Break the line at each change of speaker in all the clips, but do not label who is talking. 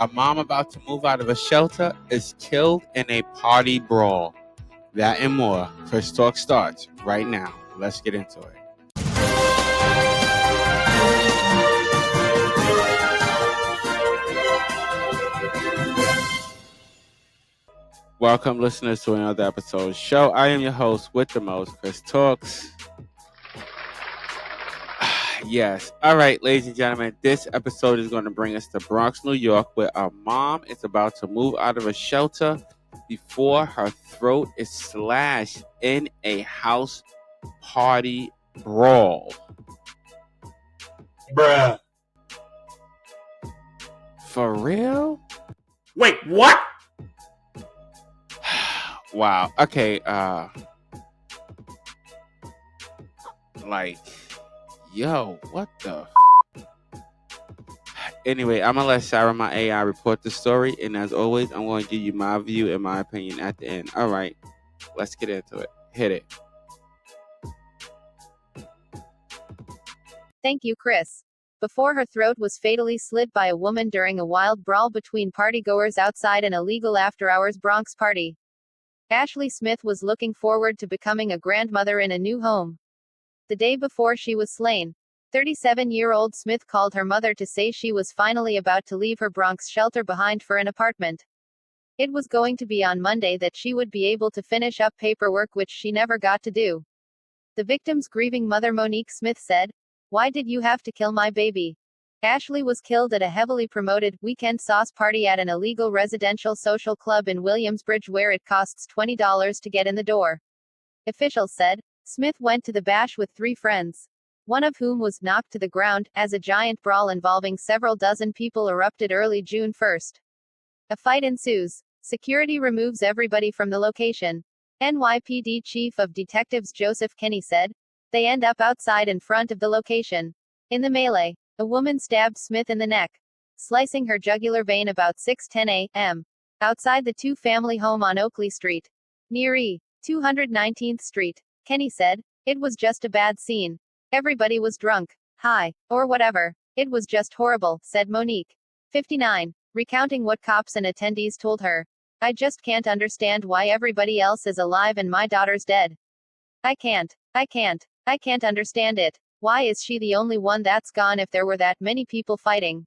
A mom about to move out of a shelter is killed in a party brawl. That and more. First Talk starts right now. Let's get into it. Welcome, listeners, to another episode of the show. I am your host with the most, Chris Talks. Yes. All right, ladies and gentlemen, this episode is going to bring us to Bronx, New York, where a mom is about to move out of a shelter before her throat is slashed in a house party brawl.
Bruh.
For real?
Wait, what?
Wow. Okay, yo, what the Anyway, I'm gonna let Sarah, my AI, report the story, and as always, I'm going to give you my view and my opinion at the end. All right, let's get into it. Hit it.
Thank you, Chris. Before her throat was fatally slit by a woman during a wild brawl between partygoers outside an illegal after-hours Bronx party. Ashley Smith was looking forward to becoming a grandmother in a new home. The day before she was slain, 37-year-old Smith called her mother to say she was finally about to leave her Bronx shelter behind for an apartment. It was going to be on Monday that she would be able to finish up paperwork, which she never got to do. The victim's grieving mother, Monique Smith, said, "Why did you have to kill my baby?" Ashley was killed at a heavily promoted weekend sauce party at an illegal residential social club in Williamsbridge, where it costs $20 to get in the door. Officials said Smith went to the bash with 3 friends, one of whom was knocked to the ground, as a giant brawl involving several dozen people erupted early June 1st. A fight ensues. Security removes everybody from the location. NYPD Chief of Detectives Joseph Kinney said, "They end up outside in front of the location. In the melee, a woman stabbed Smith in the neck, slicing her jugular vein about 6:10 a.m. outside the 2-family home on Oakley Street, near E. 219th Street. Kinney said, "It was just a bad scene. Everybody was drunk, high, or whatever. It was just horrible," said Monique, 59, recounting what cops and attendees told her. "I just can't understand why everybody else is alive and my daughter's dead. I can't understand it. Why is she the only one that's gone if there were that many people fighting?"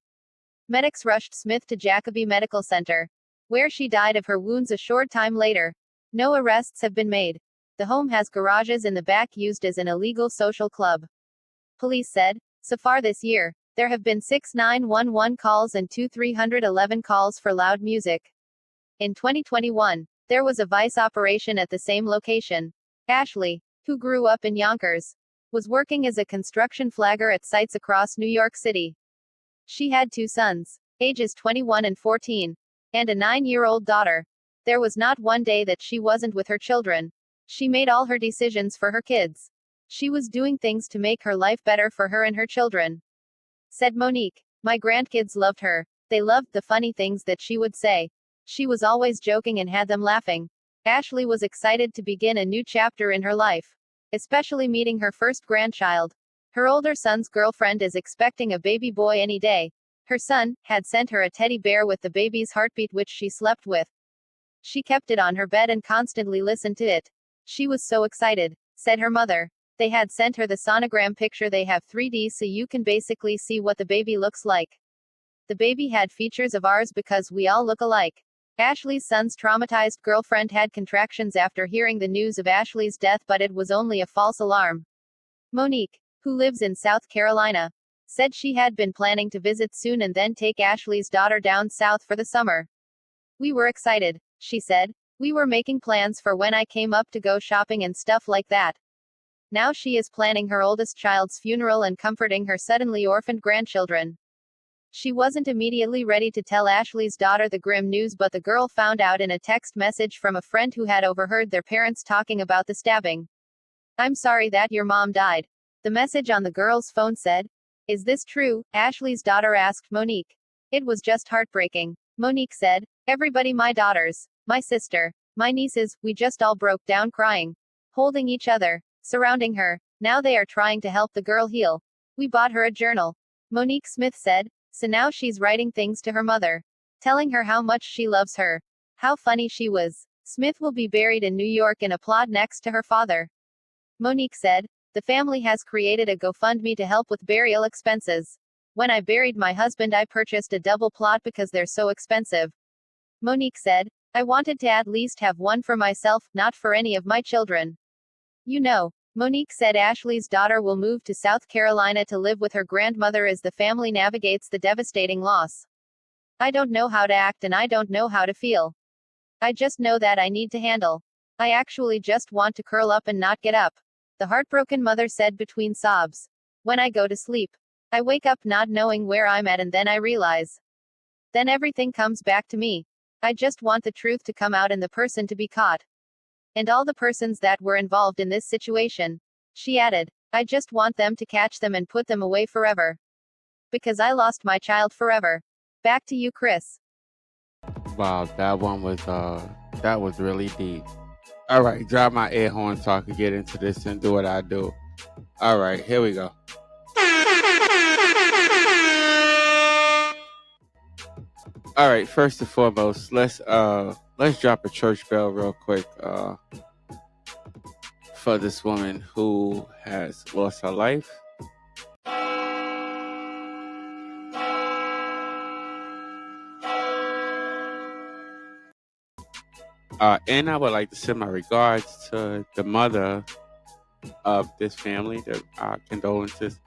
Medics rushed Smith to Jacobi Medical Center, where she died of her wounds a short time later. No arrests have been made. The home has garages in the back used as an illegal social club. Police said, so far this year, there have been 6 911 calls and 2 311 calls for loud music. In 2021, there was a vice operation at the same location. Ashley, who grew up in Yonkers, was working as a construction flagger at sites across New York City. She had 2 sons, ages 21 and 14, and a 9-year-old daughter. There was not one day that she wasn't with her children. She made all her decisions for her kids. She was doing things to make her life better for her and her children. Said Monique, "My grandkids loved her. They loved the funny things that she would say. She was always joking and had them laughing." Ashley was excited to begin a new chapter in her life, especially meeting her first grandchild. Her older son's girlfriend is expecting a baby boy any day. Her son had sent her a teddy bear with the baby's heartbeat, which she slept with. She kept it on her bed and constantly listened to it. She was so excited, said her mother. They had sent her the sonogram picture. They have 3D, so you can basically see what the baby looks like. The baby had features of ours because we all look alike. Ashley's son's traumatized girlfriend had contractions after hearing the news of Ashley's death, but it was only a false alarm. Monique, who lives in South Carolina, said she had been planning to visit soon and then take Ashley's daughter down south for the summer. "We were excited," she said. "We were making plans for when I came up to go shopping and stuff like that." Now she is planning her oldest child's funeral and comforting her suddenly orphaned grandchildren. She wasn't immediately ready to tell Ashley's daughter the grim news, but the girl found out in a text message from a friend who had overheard their parents talking about the stabbing. "I'm sorry that your mom died," the message on the girl's phone said. "Is this true?" Ashley's daughter asked Monique. "It was just heartbreaking," Monique said. "Everybody, my daughters, my sister, my nieces, we just all broke down crying, holding each other, surrounding her. Now they are trying to help the girl heal. We bought her a journal," Monique Smith said. "So now she's writing things to her mother. telling her how much she loves her. How funny she was. Smith will be buried in New York in a plot next to her father. Monique said, the family has created a GoFundMe to help with burial expenses. When I buried my husband, I purchased a double plot because they're so expensive. Monique said, I wanted to at least have one for myself, not for any of my children. You know, Monique said Ashley's daughter will move to South Carolina to live with her grandmother as the family navigates the devastating loss. I don't know how to act and I don't know how to feel. I just know that I need to handle. I actually just want to curl up and not get up. The heartbroken mother said between sobs. When I go to sleep, I wake up not knowing where I'm at and then I realize. Then everything comes back to me. I just want the truth to come out and the person to be caught. And all the persons that were involved in this situation. She added, I just want them to catch them and put them away forever. Because I lost my child forever. Back to you, Chris.
Wow, that was really deep. All right, drop my air horn so I can get into this and do what I do. All right, here we go. All right, first and foremost, let's drop a church bell real quick for this woman who has lost her life. And I would like to send my regards to the mother of this family. Our condolences.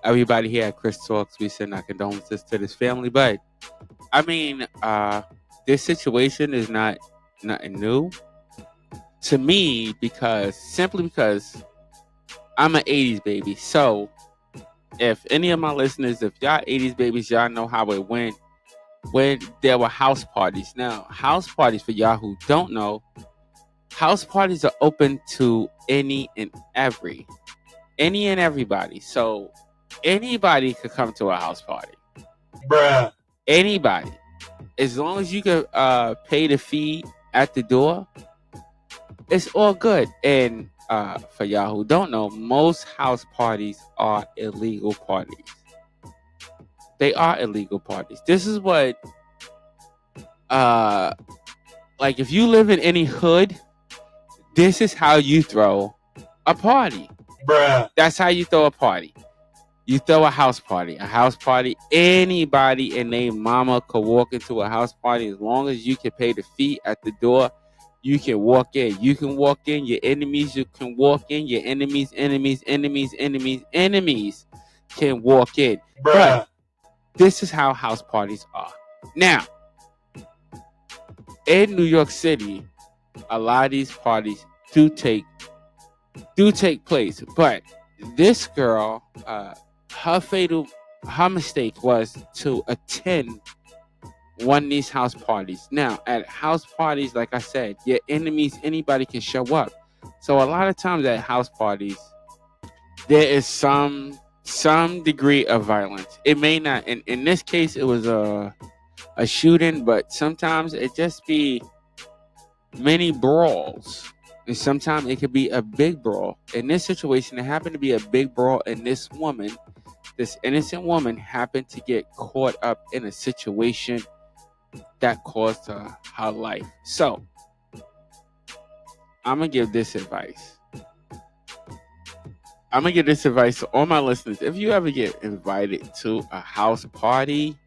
Everybody here at Chris Talks, we send our condolences to this family. But I mean, this situation is nothing new to me simply because I'm an 80s baby. So if any of my listeners, if y'all 80s babies, y'all know how it went when there were house parties. Now, house parties, for y'all who don't know, house parties are open to any and everybody. So anybody could come to a house party.
Bruh.
Anybody. As long as you can pay the fee at the door, it's all good. And for y'all who don't know, most house parties are illegal parties. They are illegal parties. This is what like if you live in any hood, this is how you throw a party.
Bruh.
That's how you throw a party. You throw a house party. A house party, anybody and their mama could walk into a house party as long as you can pay the fee at the door. You can walk in. You can walk in. Your enemies, you can walk in. Your enemies can walk in.
Bruh.
But this is how house parties are. Now, in New York City, a lot of these parties do take place. But this girl, her mistake was to attend one of these house parties. Now, at house parties, like I said, your enemies, anybody can show up. So a lot of times at house parties, there is some degree of violence. It may not, in this case, it was a shooting, but sometimes it just be many brawls. And sometimes it could be a big brawl. In this situation, it happened to be a big brawl, and this innocent woman, happened to get caught up in a situation that cost her life. So, I'm going to give this advice. I'm going to give this advice to all my listeners. If you ever get invited to a house party,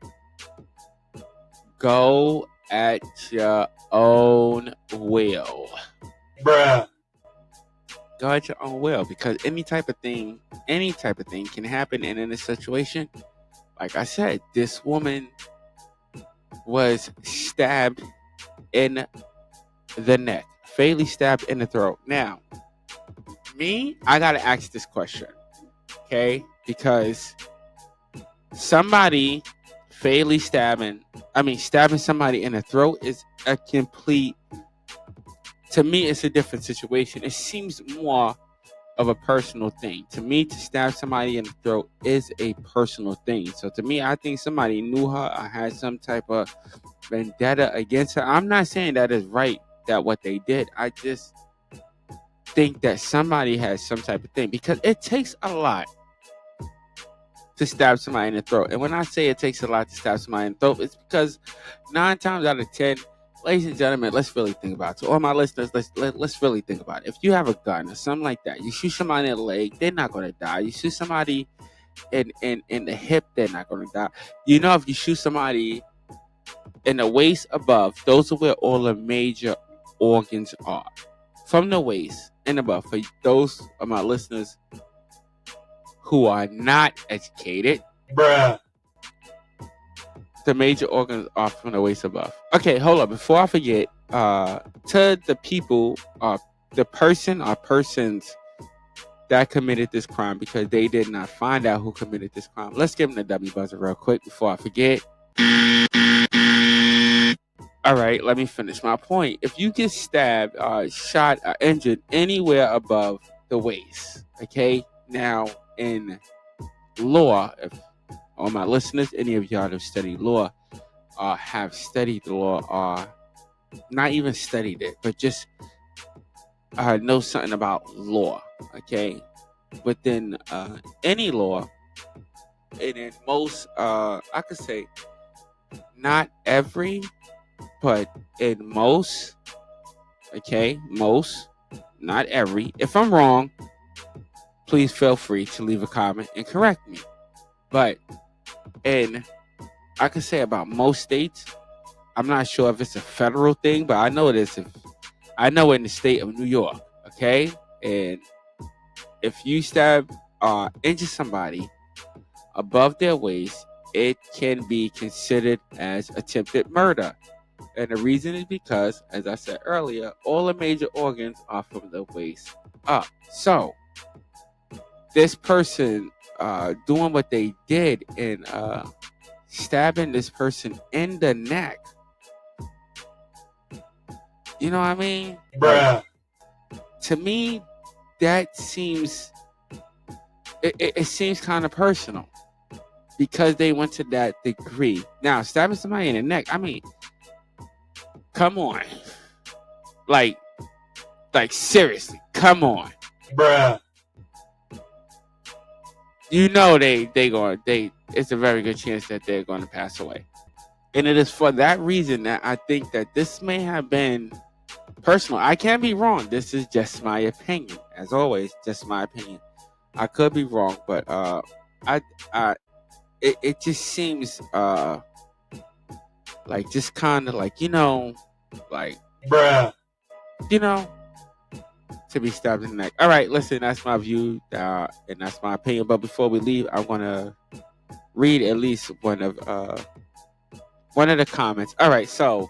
go at your own will.
Bruh.
Go at your own will, because any type of thing can happen. And in this situation, like I said, this woman was stabbed in the neck, fatally stabbed in the throat. Now, I gotta ask this question, okay? Because somebody fatally stabbing somebody in the throat is a complete. To me, it's a different situation. It seems more of a personal thing. To me, to stab somebody in the throat is a personal thing. So to me, I think somebody knew her or had some type of vendetta against her. I'm not saying that is right, that what they did. I just think that somebody has some type of thing, because it takes a lot to stab somebody in the throat. And when I say it takes a lot to stab somebody in the throat, it's because 9 times out of 10, ladies and gentlemen, let's really think about it. To all my listeners, let's really think about it. If you have a gun or something like that, you shoot somebody in the leg, they're not going to die. You shoot somebody in the hip, they're not going to die. You know, if you shoot somebody in the waist above, those are where all the major organs are. From the waist and above. For those of my listeners who are not educated,
bruh,
the major organs are from the waist above. Okay, hold up. Before I forget, to the people, the person or persons that committed this crime, because they did not find out who committed this crime. Let's give them the W buzzer real quick before I forget. All right, let me finish my point. If you get stabbed, shot, or injured anywhere above the waist, okay? Now, in law, if all my listeners, any of y'all that have studied law, have studied the law, or not even studied it, but just know something about law, okay? Within any law, and in most, I could say, not every, but in most, okay, most, not every. If I'm wrong, please feel free to leave a comment and correct me. But in, I can say about most states, I'm not sure if it's a federal thing, but I know it is. I know in the state of New York, okay? And if you stab injure somebody above their waist, it can be considered as attempted murder. And the reason is because, as I said earlier, all the major organs are from the waist up. So, this person doing what they did and stabbing this person in the neck, you know what I mean?
bruh,
To me, that seems, it seems kind of personal because they went to that degree. Now, stabbing somebody in the neck, I mean, come on. Like seriously, come on.
bruh,
You know it's a very good chance that they're going to pass away. And it is for that reason that I think that this may have been personal. I can't be wrong. This is just my opinion. As always, just my opinion. I could be wrong, but it just seems like just kind of like, like,
bruh,
to be stabbed in the neck. All right, listen, that's my view and that's my opinion. But before we leave, I want to read at least one of the comments. All right, so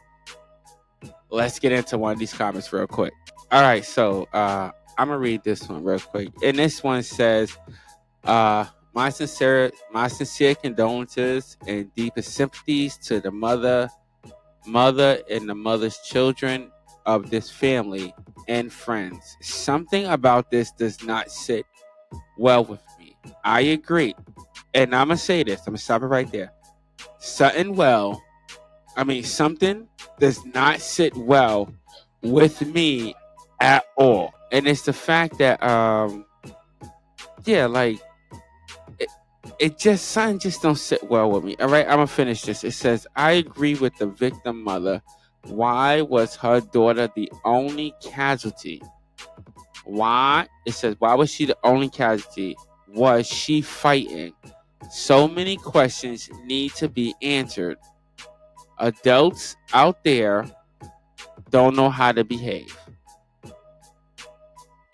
let's get into one of these comments real quick. All right, so I'm gonna read this one real quick, and this one says, my sincere condolences and deepest sympathies to the mother and the mother's children of this family and friends. Something about this does not sit well with me. I agree. And I'm going to say this. I'm going to stop it right there. Something does not sit well with me at all. And it's the fact that, something just don't sit well with me. All right, I'm going to finish this. It says, I agree with the victim mother. Why was her daughter the only casualty? Why? It says, why was she the only casualty? Was she fighting? So many questions need to be answered. Adults out there don't know how to behave.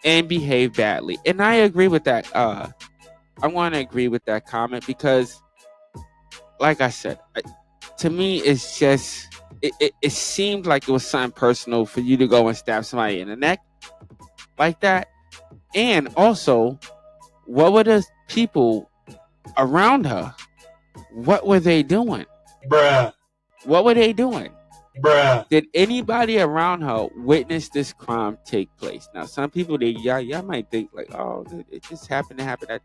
And behave badly. And I agree with that. I want to agree with that comment because, like I said, to me, it's just, it seemed like it was something personal for you to go and stab somebody in the neck like that. And also, what were the people around her? What were they doing?
bruh,
What were they doing?
bruh,
Did anybody around her witness this crime take place? Now, some people, y'all might think like, oh, it just happened to happen.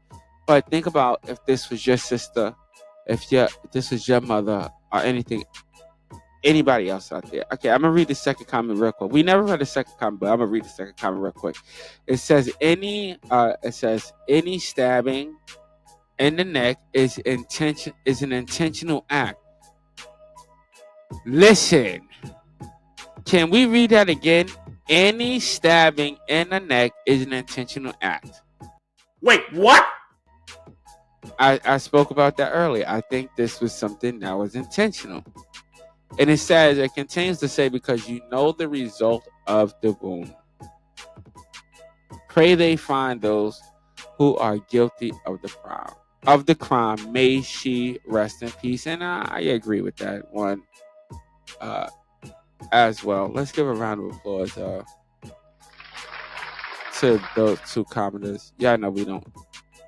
But think about if this was your sister, if this was your mother, or anybody else out there. Okay, I'm gonna read the second comment real quick. We never read the second comment, but I'm gonna read the second comment real quick. It says any stabbing in the neck is an intentional act. Listen, can we read that again? Any stabbing in the neck is an intentional act.
Wait, what?
I spoke about that earlier. I think this was something that was intentional. And it continues to say, because you know the result of the wound. Pray they find those who are guilty of the crime. May she rest in peace. And I agree with that one as well. Let's give a round of applause to those two commenters. Yeah, I know we don't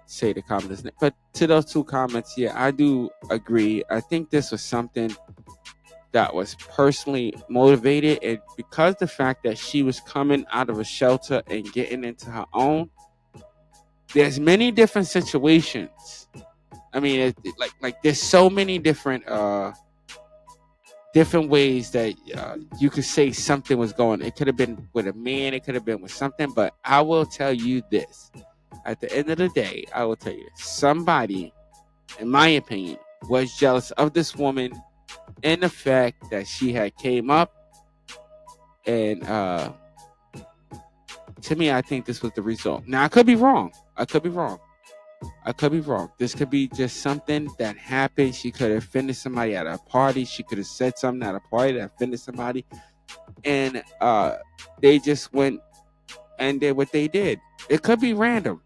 say the commenters, but to those two comments, yeah, I do agree. I think this was something that was personally motivated, and because the fact that she was coming out of a shelter and getting into her own, there's many different situations. I mean, like there's so many different ways that you could say something was going. It could have been with a man, it could have been with something, but I will tell you this. At the end of the day, I will tell you this. Somebody, in my opinion, was jealous of this woman in the fact that she had came up, and to me, I think this was the result. Now, I could be wrong. This could be just something that happened. She could have offended somebody at a party. She could have said something at a party that offended somebody, and they just went and did what they did. It could be random.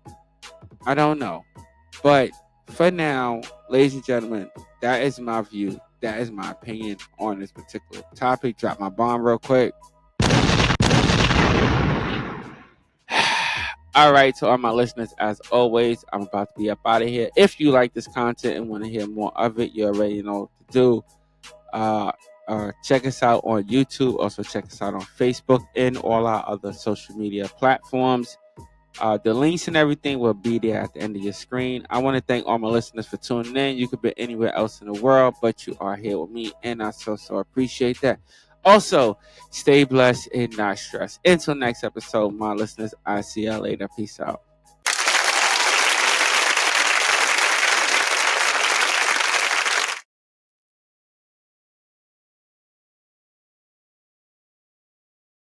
I don't know. But for now, ladies and gentlemen, that is my view. That is my opinion on this particular topic. Drop my bomb real quick. All right, to all my listeners, as always, I'm about to be up out of here. If you like this content and want to hear more of it, you already know what to do. Check us out on YouTube. Also, check us out on Facebook and all our other social media platforms. The links and everything will be there at the end of your screen. I want to thank all my listeners for tuning in. You could be anywhere else in the world, but you are here with me, and I so appreciate that. Also, stay blessed and not stressed. Until next episode, my listeners, I see y'all later. Peace out.